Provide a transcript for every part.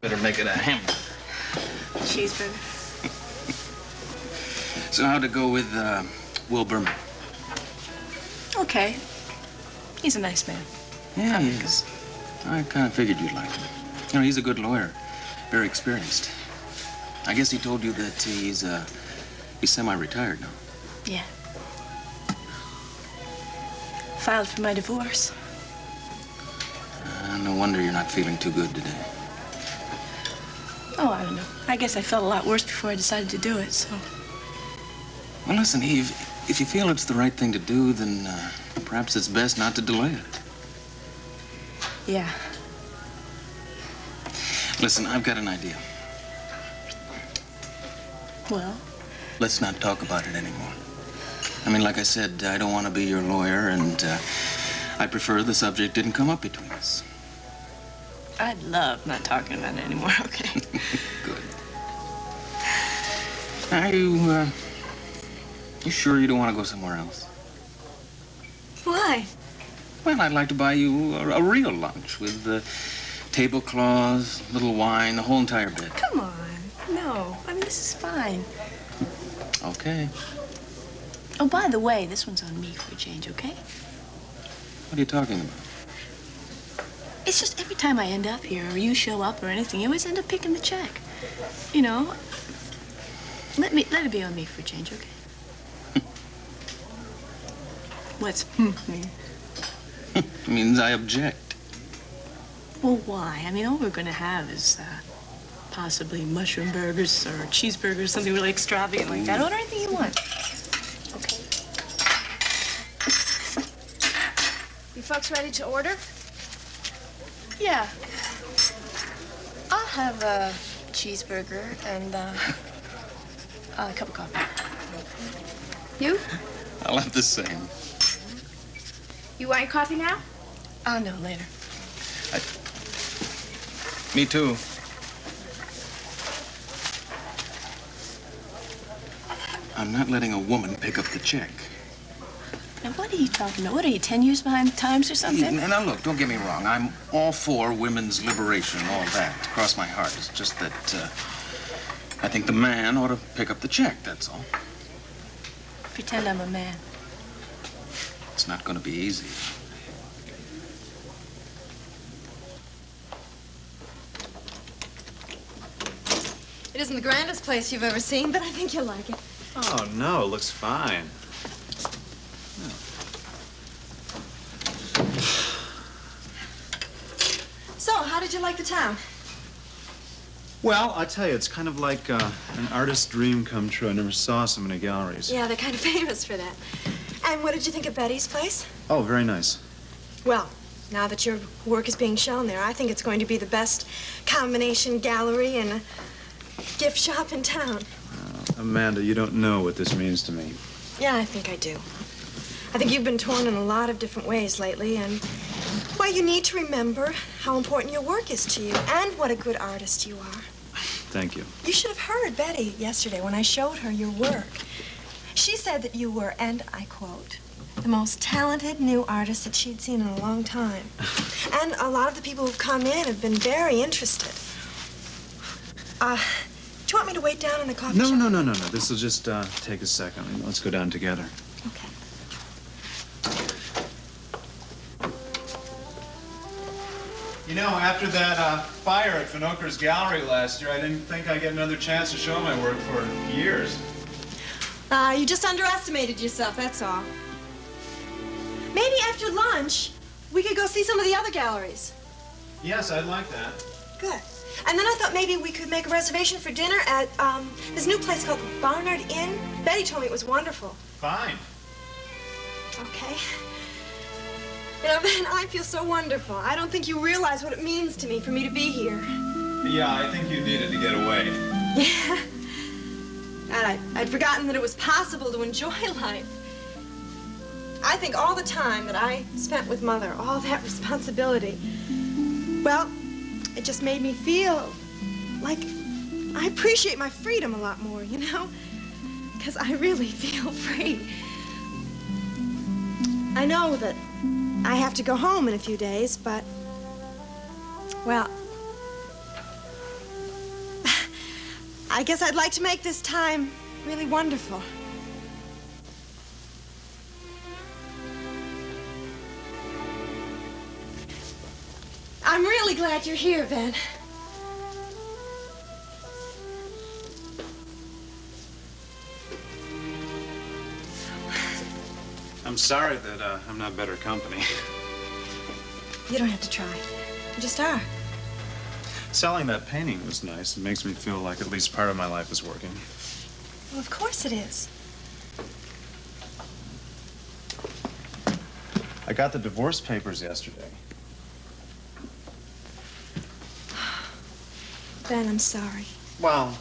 Better make it a hamburger. Cheeseburger. So how'd it go with Will Berman? Okay. He's a nice man. Yeah, he is. I kind of figured you'd like him. You know, he's a good lawyer, very experienced. I guess he told you that he's semi-retired now. Yeah. Filed for my divorce. No wonder you're not feeling too good today. Oh, I don't know. I guess I felt a lot worse before I decided to do it, so. Well, listen, Eve, if you feel it's the right thing to do, then perhaps it's best not to delay it. Yeah. Listen, I've got an idea. Well? Let's not talk about it anymore. I mean, like I said, I don't want to be your lawyer, and I prefer the subject didn't come up between us. I'd love not talking about it anymore, okay? Good. Are you sure you don't want to go somewhere else? Why? Well, I'd like to buy you a real lunch with tablecloths, little wine, the whole entire bit. Come on. No. I mean, this is fine. Okay. Oh, by the way, this one's on me for a change, okay? What are you talking about? It's just every time I end up here, or you show up or anything, you always end up picking the check. You know, let it be on me for a change, okay? What's mean? Means I object. Well, why? I mean, all we're gonna have is possibly mushroom burgers or cheeseburgers, something really extravagant like that. Order anything you want. Okay. You folks ready to order? Yeah. I'll have a cheeseburger and a cup of coffee. You? I'll have the same. You want your coffee now? No, later. Me too. I'm not letting a woman pick up the check. Now, what are you talking about? What are you, 10 years behind the times or something? Now, look, don't get me wrong. I'm all for women's liberation, all that. Across my heart. It's just that I think the man ought to pick up the check, that's all. Pretend I'm a man. It's not going to be easy. It isn't the grandest place you've ever seen, but I think you'll like it. Oh, no, it looks fine. So, how did you like the town? Well, I tell you, it's kind of like an artist's dream come true. I never saw so many galleries. Yeah, they're kind of famous for that. And what did you think of Betty's place? Oh, very nice. Well, now that your work is being shown there, I think it's going to be the best combination gallery and gift shop in town. Amanda, you don't know what this means to me. Yeah, I think I do. I think you've been torn in a lot of different ways lately, and, well, you need to remember how important your work is to you and what a good artist you are. Thank you. You should have heard Betty yesterday when I showed her your work. She said that you were, and I quote, the most talented new artist that she'd seen in a long time. And a lot of the people who've come in have been very interested. Do you want me to wait down in the coffee shop? No. This will just take a second. Let's go down together. Okay. You know, after that fire at Finoker's Gallery last year, I didn't think I'd get another chance to show my work for years. You just underestimated yourself, that's all. Maybe after lunch, we could go see some of the other galleries. Yes, I'd like that. Good. And then I thought maybe we could make a reservation for dinner at this new place called the Barnard Inn. Betty told me it was wonderful. Fine. Okay. You know, Ben, I feel so wonderful. I don't think you realize what it means to me for me to be here. Yeah, I think you needed to get away. Yeah. And I'd forgotten that it was possible to enjoy life. I think all the time that I spent with Mother, all that responsibility, well, it just made me feel like I appreciate my freedom a lot more, you know? Because I really feel free. I know that I have to go home in a few days, but, well, I guess I'd like to make this time really wonderful. I'm really glad you're here, Ben. I'm sorry that I'm not better company. You don't have to try. You just are. Selling that painting was nice. It makes me feel like at least part of my life is working. Well, of course it is. I got the divorce papers yesterday. Ben, I'm sorry. Well,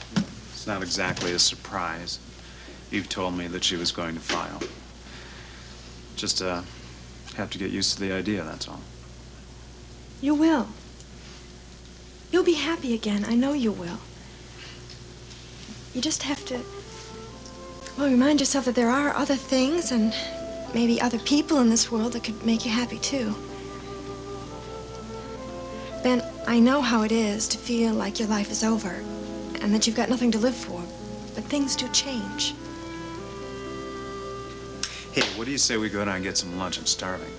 it's not exactly a surprise. Eve told me that she was going to file. Just have to get used to the idea, that's all. You will. You'll be happy again. I know you will. You just have to, well, remind yourself that there are other things and maybe other people in this world that could make you happy, too. Ben, I know how it is to feel like your life is over and that you've got nothing to live for, but things do change. Hey, what do you say we go down and get some lunch? I'm starving.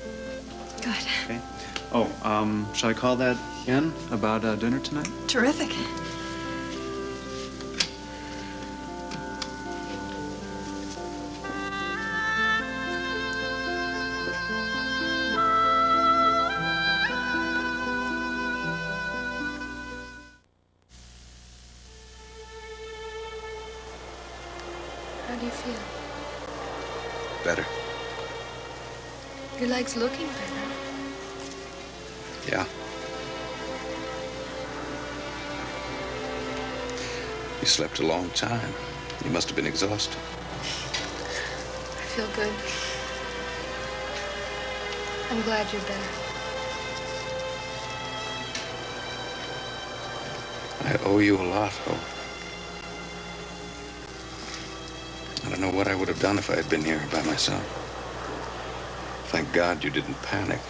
Good. Okay. Oh, shall I call that in about dinner tonight? Terrific. How do you feel? Better. Your leg's looking better. Yeah. You slept a long time. You must have been exhausted. I feel good. I'm glad you're better. I owe you a lot, Hope. I don't know what I would have done if I had been here by myself. Thank God you didn't panic.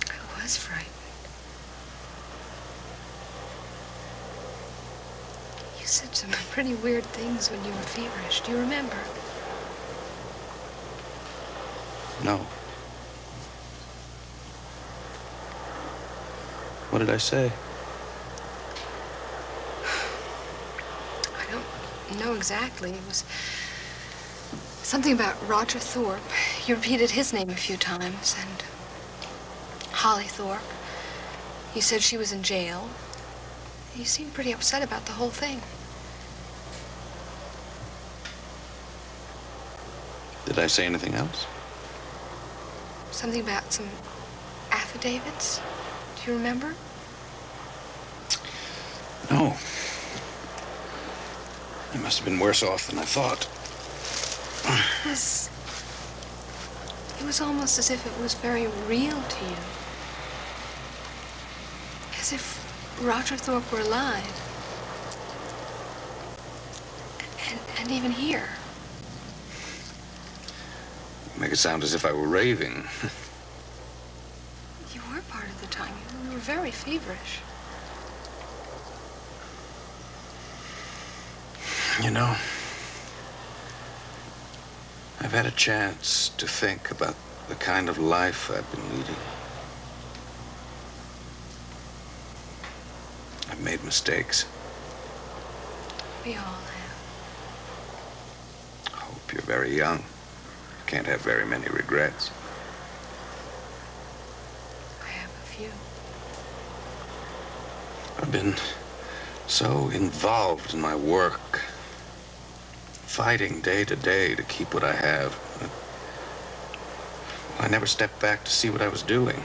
I was frightened. You said some pretty weird things when you were feverish. Do you remember? No. What did I say? I don't know exactly. It was something about Roger Thorpe. You repeated his name a few times, and Holly Thorpe. You said she was in jail. You seemed pretty upset about the whole thing. Did I say anything else? Something about some affidavits. Do you remember? No. I must have been worse off than I thought. It was almost as if it was very real to you. As if Roger Thorpe were alive. And even here. You make it sound as if I were raving. You were part of the time. You were very feverish. You know, I've had a chance to think about the kind of life I've been leading. I've made mistakes. We all have. I hope you're very young. You can't have very many regrets. I have a few. I've been so involved in my work, fighting day to day to keep what I have. I never stepped back to see what I was doing.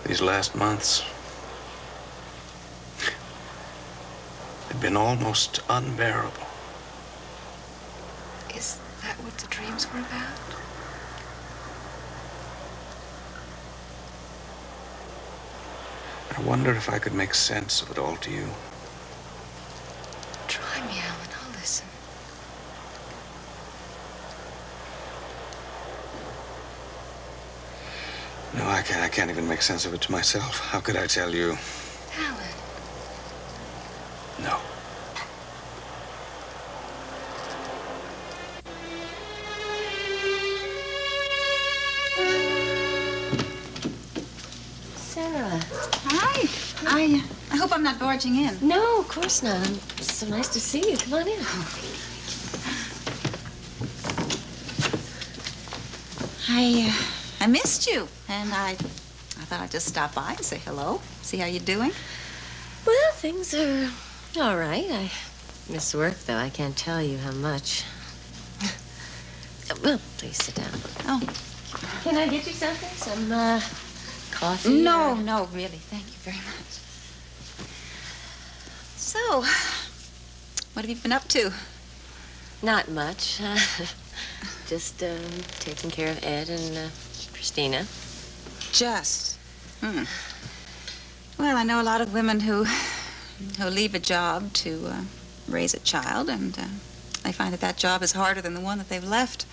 These last months had been almost unbearable. Is that what the dreams were about? I wonder if I could make sense of it all to you. Try me, Alan. I'll listen. No, I can't even make sense of it to myself. How could I tell you? Alan. No. Sarah. Hi. I hope I'm not barging in. No, of course not. It's so nice to see you. Come on in. I missed you, and I thought I'd just stop by and say hello, see how you're doing. Well, things are all right. I miss work, though. I can't tell you how much. Well, please sit down. Oh. Can I get you something? Some coffee? No, or- no, really. Thank you very much. So, what have you been up to? Not much. Just taking care of Ed and Christina. Just. Well, I know a lot of women who leave a job to raise a child, and they find that job is harder than the one that they've left.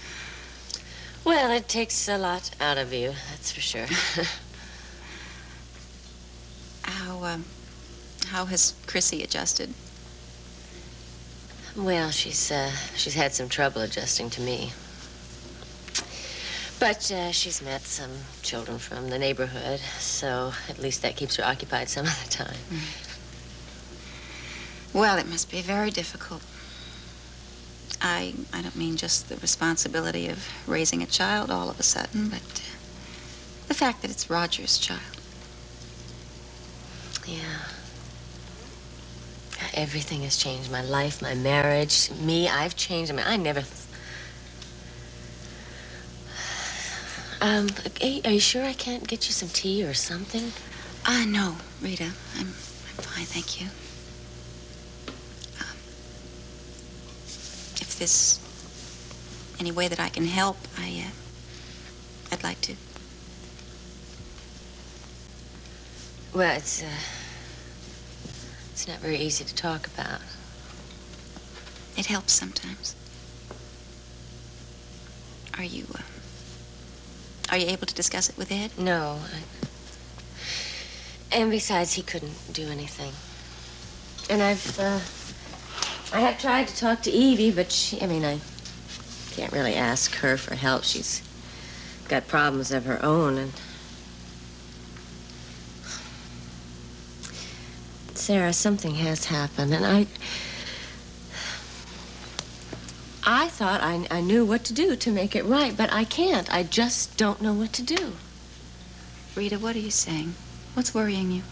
Well, it takes a lot out of you, that's for sure. How has Chrissy adjusted? Well, she's had some trouble adjusting to me. But she's met some children from the neighborhood, so at least that keeps her occupied some of the time. Well, it must be very difficult. I don't mean just the responsibility of raising a child all of a sudden, but the fact that it's Roger's child. Yeah. Everything has changed. My life, my marriage, me, I've changed. I mean, I never... Are you sure I can't get you some tea or something? No, Rita. I'm fine, thank you. If there's any way that I can help, I'd like to. Well, it's not very easy to talk about. It helps sometimes. Are you able to discuss it with Ed? No. And besides, he couldn't do anything. And I have tried to talk to Evie, but I can't really ask her for help. She's got problems of her own, and... Sarah, something has happened, and I thought I knew what to do to make it right, but I can't. I just don't know what to do. Rita, what are you saying? What's worrying you?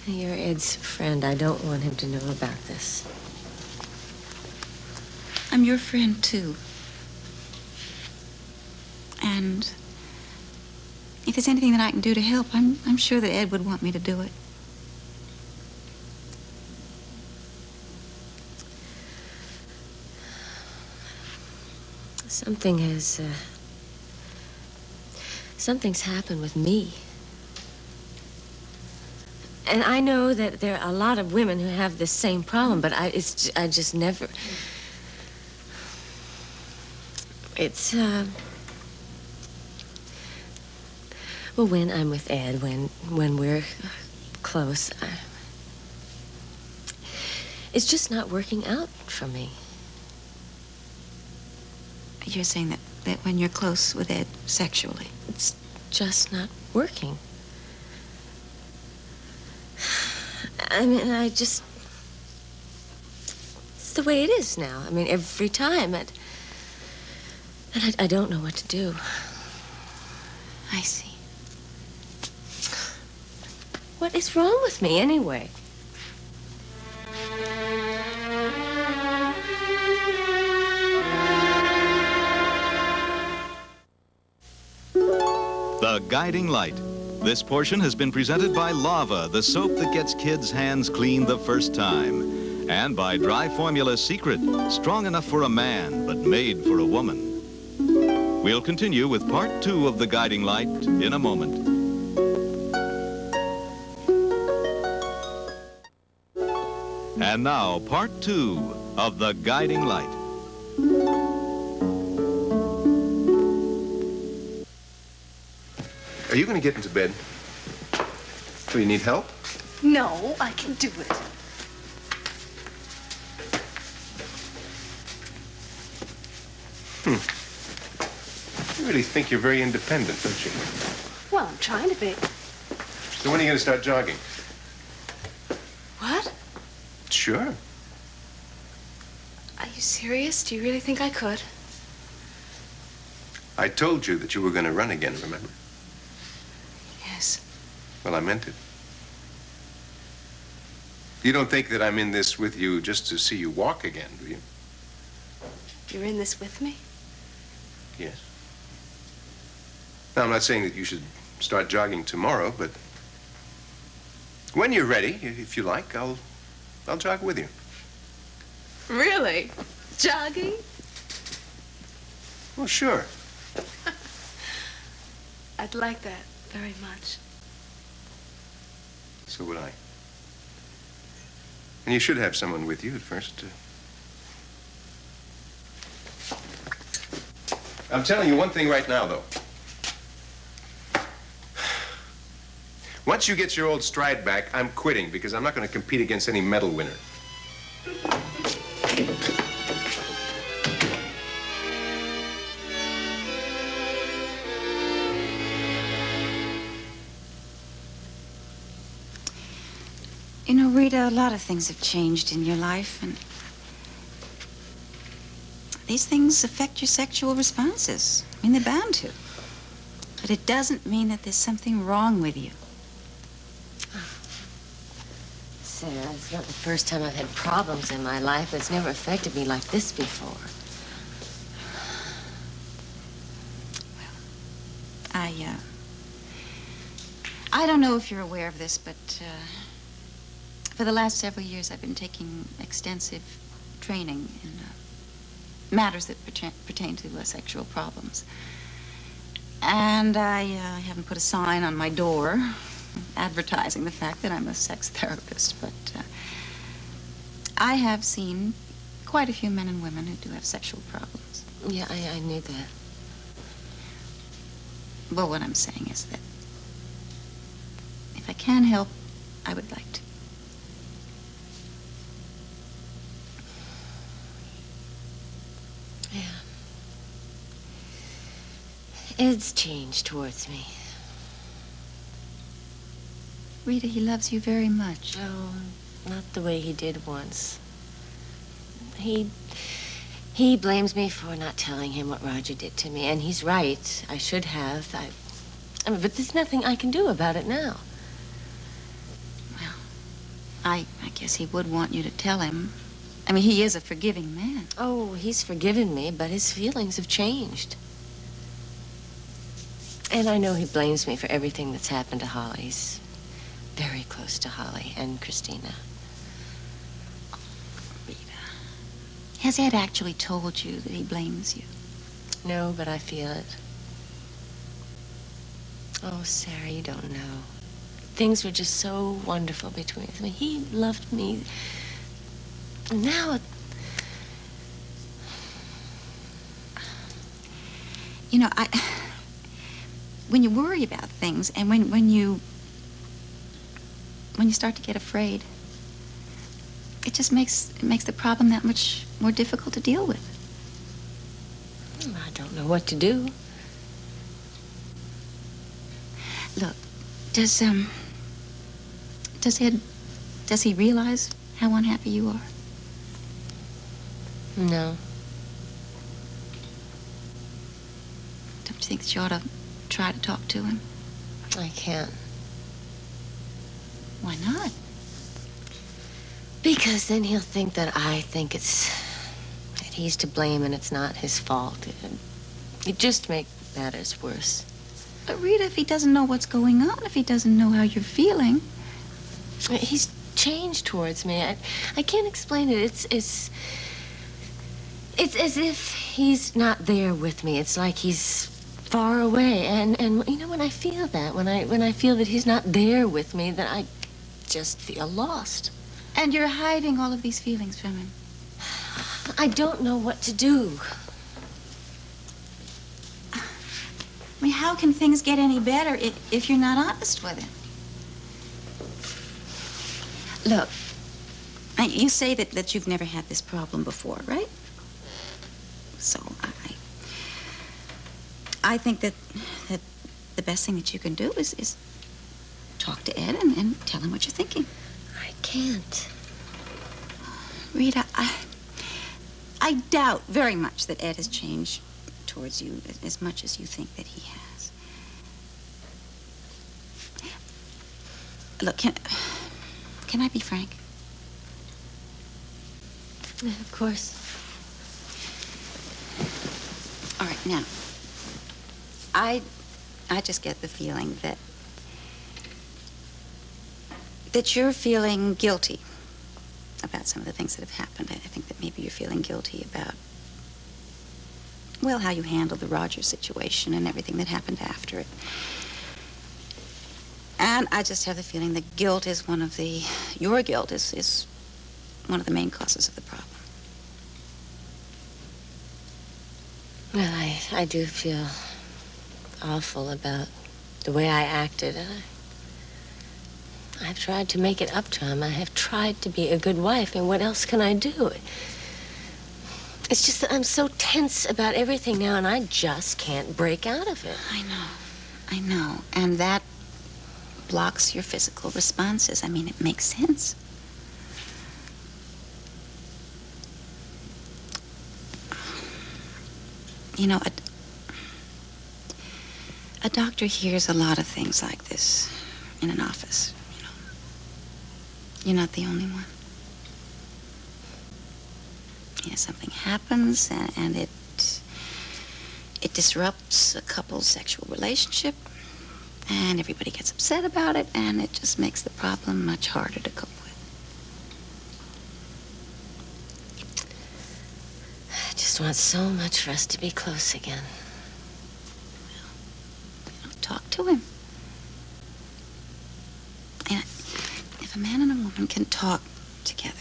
You're Ed's friend. I don't want him to know about this. I'm your friend, too. And if there's anything that I can do to help, I'm sure that Ed would want me to do it. Something's happened with me. And I know that there are a lot of women who have this same problem, but I just never... It's, well, when I'm with Ed, when we're close, it's just not working out for me. You're saying that when you're close with Ed sexually? It's just not working. I mean, it's the way it is now. I mean, every time, and I don't know what to do. I see. What is wrong with me, anyway? The Guiding Light. This portion has been presented by Lava, the soap that gets kids' hands clean the first time. And by Dry Formula Secret, strong enough for a man, but made for a woman. We'll continue with part 2 of The Guiding Light in a moment. And now, part 2 of The Guiding Light. Are you going to get into bed? Do you need help? No, I can do it. You really think you're very independent, don't you? Well, I'm trying to be. So when are you going to start jogging? What? Sure. Are you serious? Do you really think I could? I told you that you were going to run again, remember? Yes. Well, I meant it. You don't think that I'm in this with you just to see you walk again, do you? You're in this with me? Yes. Now, I'm not saying that you should start jogging tomorrow, but when you're ready, if you like, I'll jog with you. Really? Jogging? Well, sure. I'd like that very much. So would I. And you should have someone with you at first. I'm telling you one thing right now, though. Once you get your old stride back, I'm quitting because I'm not going to compete against any medal winner. You know, Rita, a lot of things have changed in your life, and these things affect your sexual responses. I mean, they're bound to. But it doesn't mean that there's something wrong with you. Sarah, it's not the first time I've had problems in my life. It's never affected me like this before. I don't know if you're aware of this, but for the last several years, I've been taking extensive training in matters that pertain to sexual problems. And I haven't put a sign on my door advertising the fact that I'm a sex therapist, but I have seen quite a few men and women who do have sexual problems. Yeah, I knew that. Well, what I'm saying is that if I can help, I would like to. Yeah. Ed's changed towards me. Rita, he loves you very much. Oh, not the way he did once. He blames me for not telling him what Roger did to me, and he's right. I should have. I mean, but there's nothing I can do about it now. Well, I guess he would want you to tell him. I mean, he is a forgiving man. Oh, he's forgiven me, but his feelings have changed. And I know he blames me for everything that's happened to Holly. He's very close to Holly and Christina. Rita, has Ed actually told you that he blames you? No, but I feel it. Oh, Sarah, you don't know. Things were just so wonderful between us. I mean, he loved me. And now You know, when you worry about things and when you start to get afraid, it just makes the problem that much more difficult to deal with. I don't know what to do. Look, does he realize how unhappy you are? No. Don't you think that you ought to try to talk to him? I can't. Why not? Because then he'll think that I think that he's to blame and it's not his fault. It just makes matters worse. But Rita, if he doesn't know what's going on, if he doesn't know how you're feeling... He's changed towards me. I can't explain it. It's as if he's not there with me. It's like he's far away. And you know, when I feel that, when I feel that he's not there with me, then I just feel lost. And you're hiding all of these feelings from him. I don't know what to do. I mean, how can things get any better if you're not honest with him? Look, you say that you've never had this problem before, right? So I think that the best thing that you can do is talk to Ed and tell him what you're thinking. I can't. Rita, I doubt very much that Ed has changed towards you as much as you think that he has. Look, can I be frank? Yeah, of course. All right, now, I just get the feeling that you're feeling guilty about some of the things that have happened. I think that maybe you're feeling guilty about, well, how you handled the Roger situation and everything that happened after it. And I just have the feeling that guilt is your guilt is one of the main causes of the problem. Well, I do feel awful about the way I acted. I've tried to make it up to him. I have tried to be a good wife, and what else can I do? It's just that I'm so tense about everything now, and I just can't break out of it. I know. And that blocks your physical responses. I mean, it makes sense. You know, a doctor hears a lot of things like this in an office, you know. You're not the only one. You know, something happens and it disrupts a couple's sexual relationship, and everybody gets upset about it, and it just makes the problem much harder to cope with. I just want so much for us to be close again. Well, talk to him. And if a man and a woman can talk together,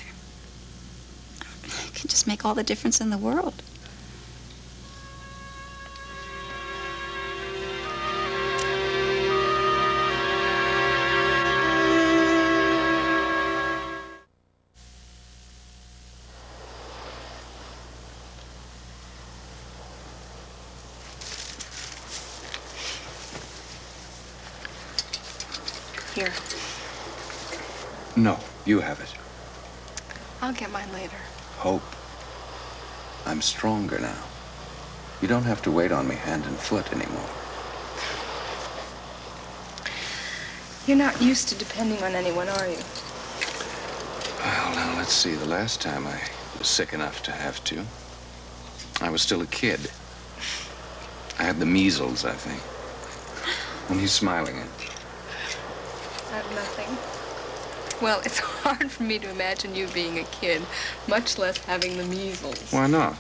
it can just make all the difference in the world. Here, No, you have it. I'll get mine later. Hope. I'm stronger now. You don't have to wait on me hand and foot anymore. You're not used to depending on anyone, are you? Well, now, let's see. The last time I was sick enough to have to, I was still a kid. I had the measles, I think. What are you smiling at? I have nothing. Well, it's hard for me to imagine you being a kid, much less having the measles. Why not?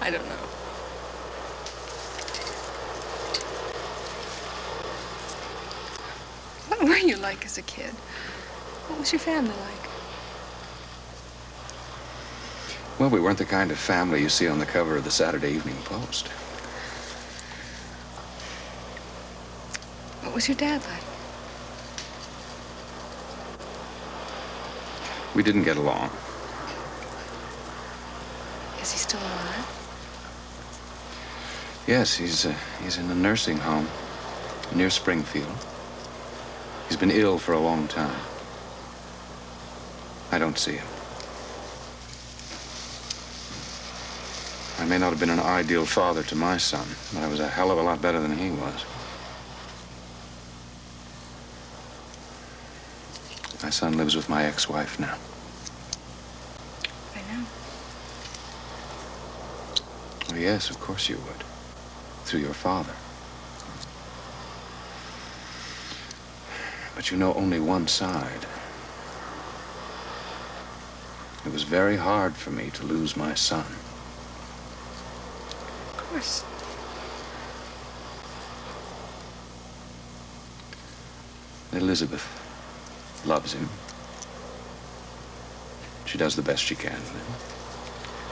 I don't know. What were you like as a kid? What was your family like? Well, we weren't the kind of family you see on the cover of the Saturday Evening Post. What was your dad like? We didn't get along. Is he still alive? Yes, he's in a nursing home near Springfield. He's been ill for a long time. I don't see him. I may not have been an ideal father to my son, but I was a hell of a lot better than he was. My son lives with my ex-wife now. I know. Well, yes, of course you would. Through your father. But you know only one side. It was very hard for me to lose my son. Of course. Elizabeth loves him. She does the best she can with him.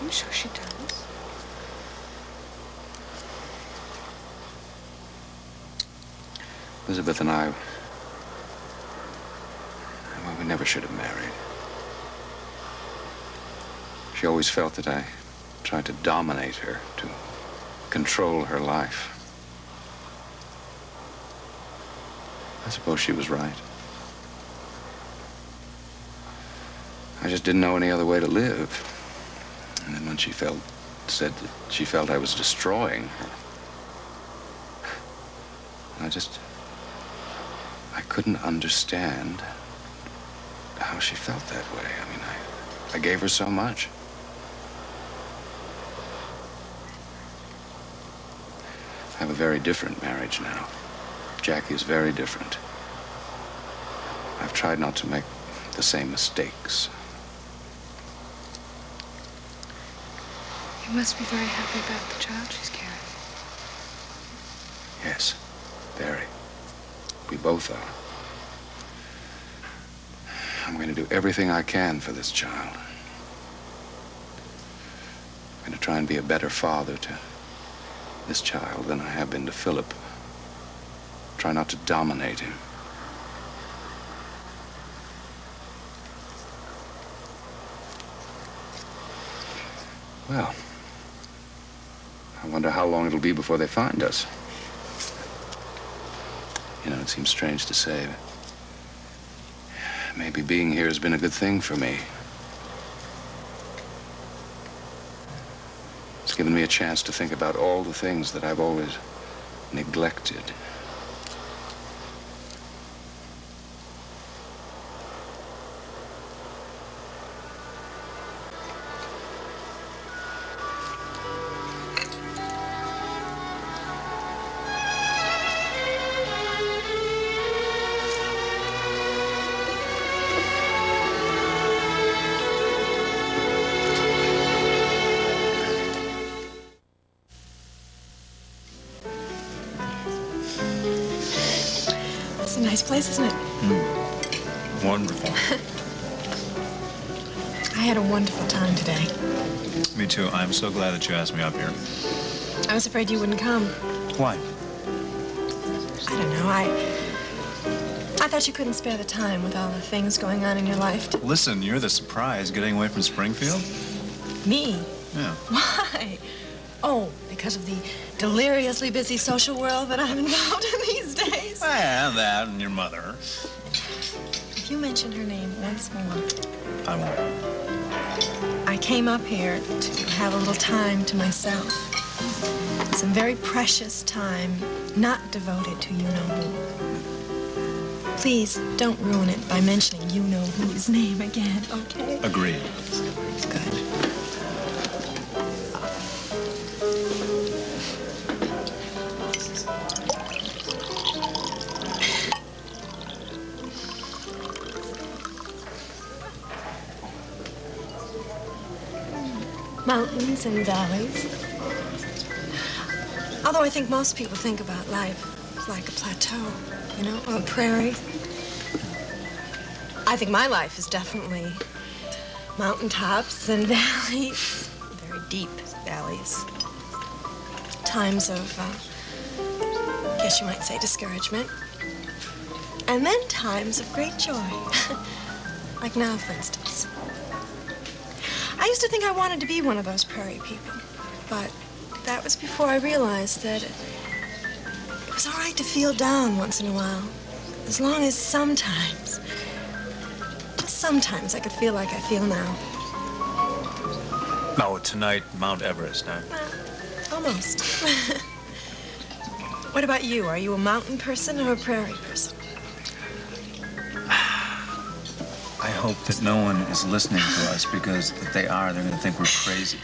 I'm sure she does. Elizabeth and I, well, we never should have married. She always felt that I tried to dominate her, to control her life. I suppose she was right. I just didn't know any other way to live. And then when she said that she felt I was destroying her, I couldn't understand how she felt that way. I mean, I gave her so much. I have a very different marriage now. Jackie is very different. I've tried not to make the same mistakes. You must be very happy about the child she's carrying. Yes, very. We both are. I'm going to do everything I can for this child. I'm going to try and be a better father to this child than I have been to Philip. Try not to dominate him. Well, I wonder how long it'll be before they find us. You know, it seems strange to say, but maybe being here has been a good thing for me. It's given me a chance to think about all the things that I've always neglected. It's a nice place, isn't it? Wonderful. I had a wonderful time today. Me too. I'm so glad that you asked me up here. I was afraid you wouldn't come. Why? I don't know. I thought you couldn't spare the time with all the things going on in your life. Listen, you're the surprise getting away from Springfield. Me? Yeah. Why? Oh, because of the deliriously busy social world that I'm involved in these days. Yeah, that and your mother. If you mention her name once more, I won't. I came up here to have a little time to myself. Some very precious time, not devoted to you-know-who. Please don't ruin it by mentioning you-know-who's name again, okay? Agreed. Good. Mountains and valleys. Although I think most people think about life like a plateau, you know, or a prairie. I think my life is definitely mountaintops and valleys, very deep valleys. Times of, I guess you might say, discouragement. And then times of great joy, like now, for instance. I used to think I wanted to be one of those prairie people, but that was before I realized that it was all right to feel down once in a while, as long as sometimes, just sometimes, I could feel like I feel now. No, tonight, Mount Everest, huh? Well, almost. What about you? Are you a mountain person or a prairie person? I hope that no one is listening to us, because if they are, they're going to think we're crazy.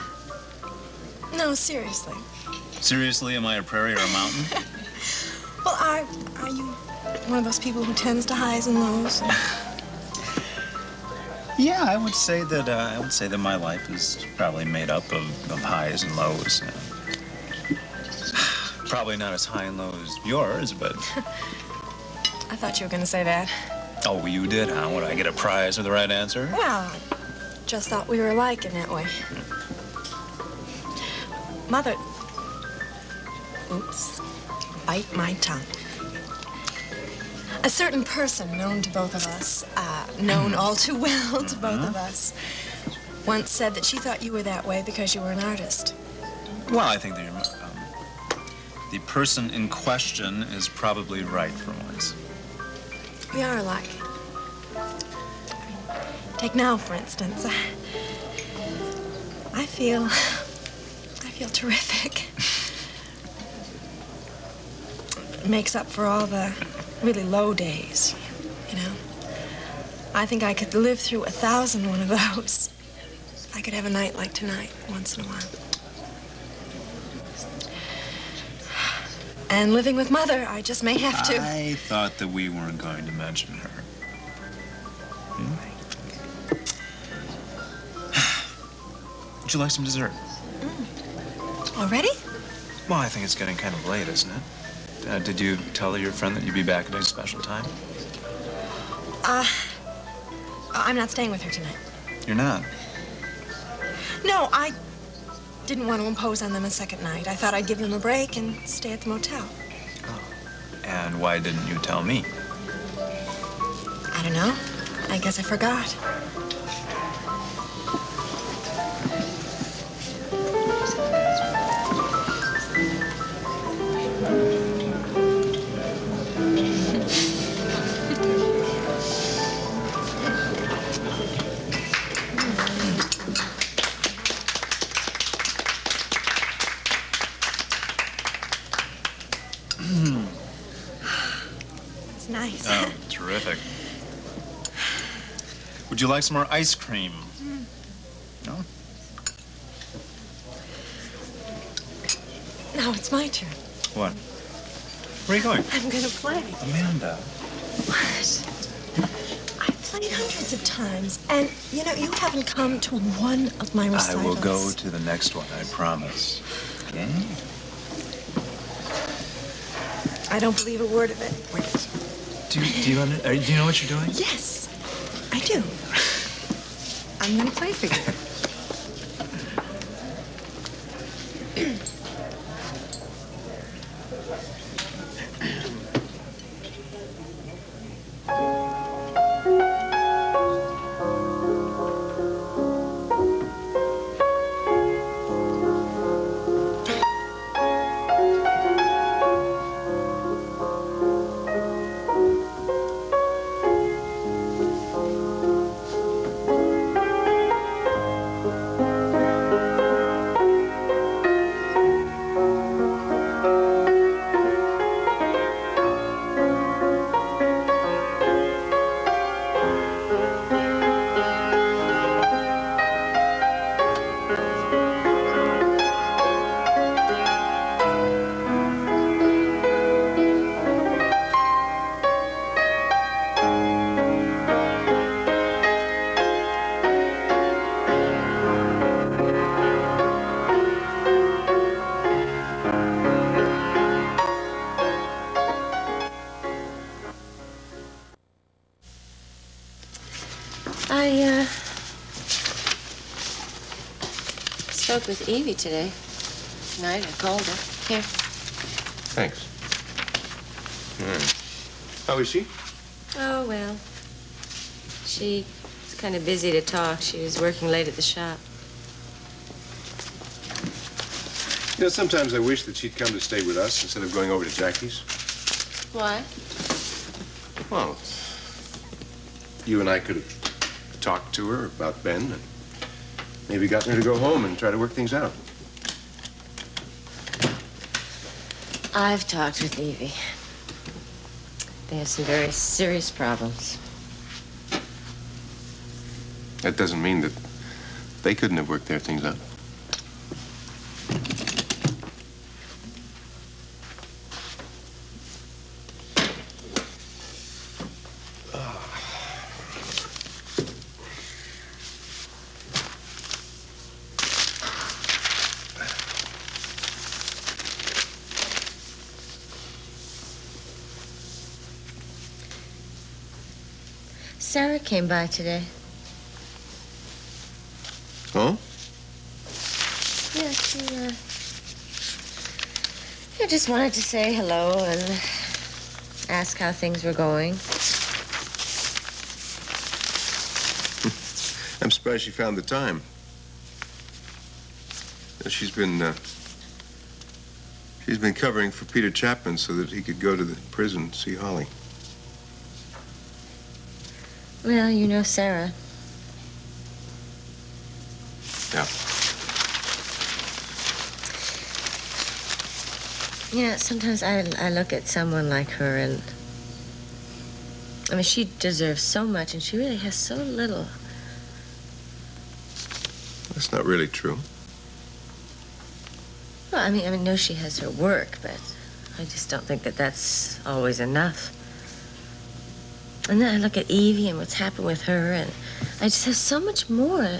No, seriously. Seriously, am I a prairie or a mountain? Well, are you one of those people who tends to highs and lows? Yeah, I would say that my life is probably made up of highs and lows. Probably not as high and low as yours, but... I thought you were going to say that. Oh, you did, huh? Would I get a prize for the right answer? Well, just thought we were alike in that way. Mother... Oops. Bite my tongue. A certain person known to both of us, known all too well to both of us, once said that she thought you were that way because you were an artist. Well, I think that the person in question is probably right for once. We are alike. Take now, for instance. I feel terrific. It makes up for all the really low days, you know. I think I could live through 1,000 one of those. I could have a night like tonight once in a while. And living with Mother, I just may have to. I thought that we weren't going to mention her. Would you like some dessert? Already? Well, I think it's getting kind of late, isn't it? Did you tell your friend that you'd be back at a special time? I'm not staying with her tonight. You're not? No, I didn't want to impose on them a second night. I thought I'd give them a break and stay at the motel. Oh. And why didn't you tell me? I don't know. I guess I forgot. It's nice. Oh, terrific. Would you like some more ice cream? No? Now it's my turn. What? Where are you going? I'm gonna play. Amanda. What? I've played hundreds of times, and you know, you haven't come to one of my recitals. I will go to the next one, I promise. Okay? I don't believe a word of it. Wait. Do you know what you're doing? Yes, I do. I'm gonna play for you. I spoke with Evie today. Tonight, I called her. Here. Thanks. How is she? Oh, well. She was kind of busy to talk. She was working late at the shop. You know, sometimes I wish that she'd come to stay with us instead of going over to Jackie's. Why? Well, you and I could have talked to her about Ben and maybe gotten her to go home and try to work things out. I've talked with Evie. They have some very serious problems. That doesn't mean that they couldn't have worked their things out. Sarah came by today. Oh? Yeah, she just wanted to say hello and ask how things were going. I'm surprised she found the time. She's been covering for Peter Chapman so that he could go to the prison and see Holly. Well, you know Sarah. Yeah. You know, sometimes I look at someone like her and... I mean, she deserves so much, and she really has so little. That's not really true. Well, I mean, I know she has her work, but I just don't think that that's always enough. And then I look at Evie and what's happened with her, and I just have so much more.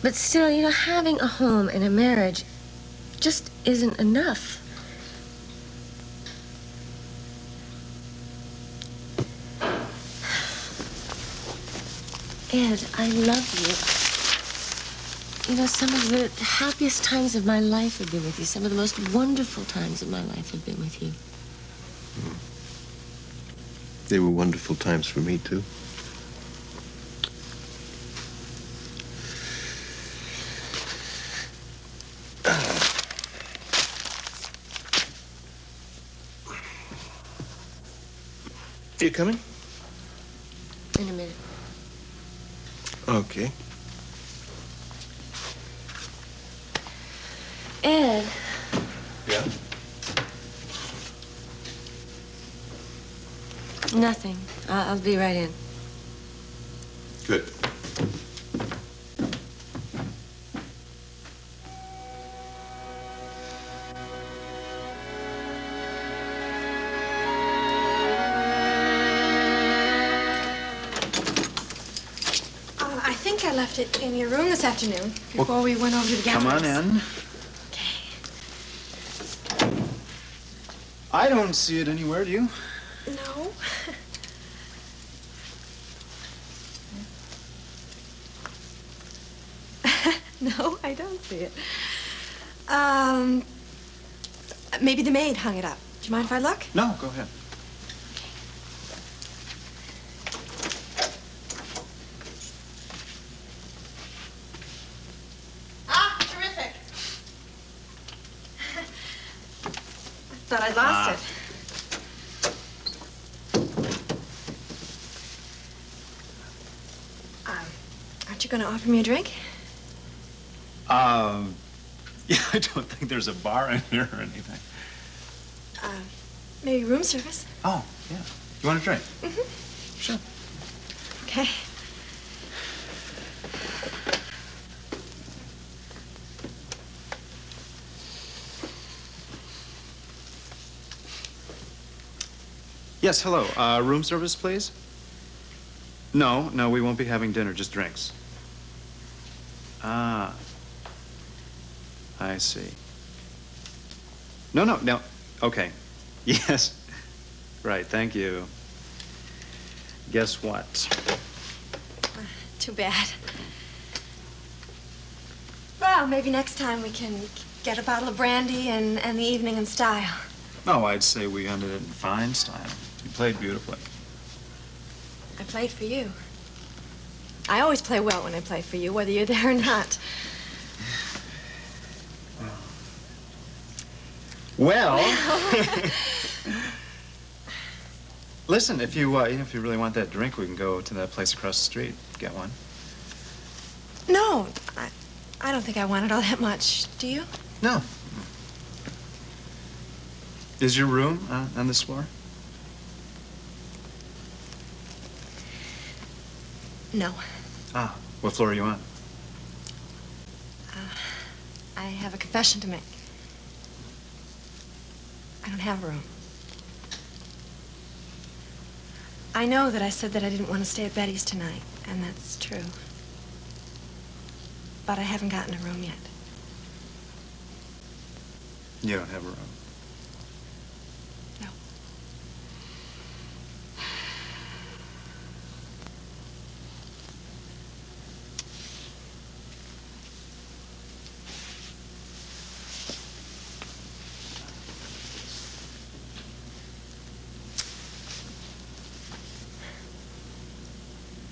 But still, you know, having a home and a marriage just isn't enough. Ed, I love you. You know, some of the happiest times of my life have been with you. Some of the most wonderful times of my life have been with you. They were wonderful times for me, too. You coming? In a minute. Okay. Ed. Yeah? Nothing. I'll be right in. Good. I think I left it in your room this afternoon before we went over to the galleries. Come on in. Okay. I don't see it anywhere, do you? No. No, I don't see it. Maybe the maid hung it up. Do you mind if I look? No, go ahead. Ah, terrific. Thought I'd lost it. Aren't you going to offer me a drink? Yeah, I don't think there's a bar in here or anything. Maybe room service? Oh, yeah. You want a drink? Mm-hmm. Sure. Okay. Yes, hello. Room service, please? No, we won't be having dinner, just drinks. Ah. I see. No. Okay. Yes. Right, thank you. Guess what? Too bad. Well, maybe next time we can get a bottle of brandy and the evening in style. No, I'd say we ended it in fine style. You played beautifully. I played for you. I always play well when I play for you, whether you're there or not. Well, listen, if you really want that drink, we can go to that place across the street, get one. No, I don't think I want it all that much. Do you? No. Is your room on this floor? No. Ah, what floor are you on? I have a confession to make. I don't have a room. I know that I said that I didn't want to stay at Betty's tonight, and that's true. But I haven't gotten a room yet. You don't have a room. No.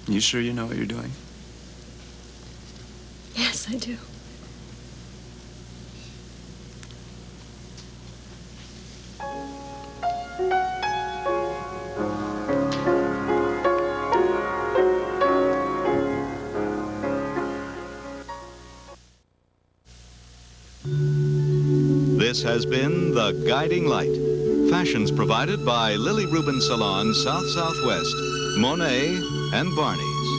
You sure you know what you're doing? Yes, I do. This has been The Guiding Light. Fashions provided by Lily Rubin Salon, South Southwest, Monet, and Barney's.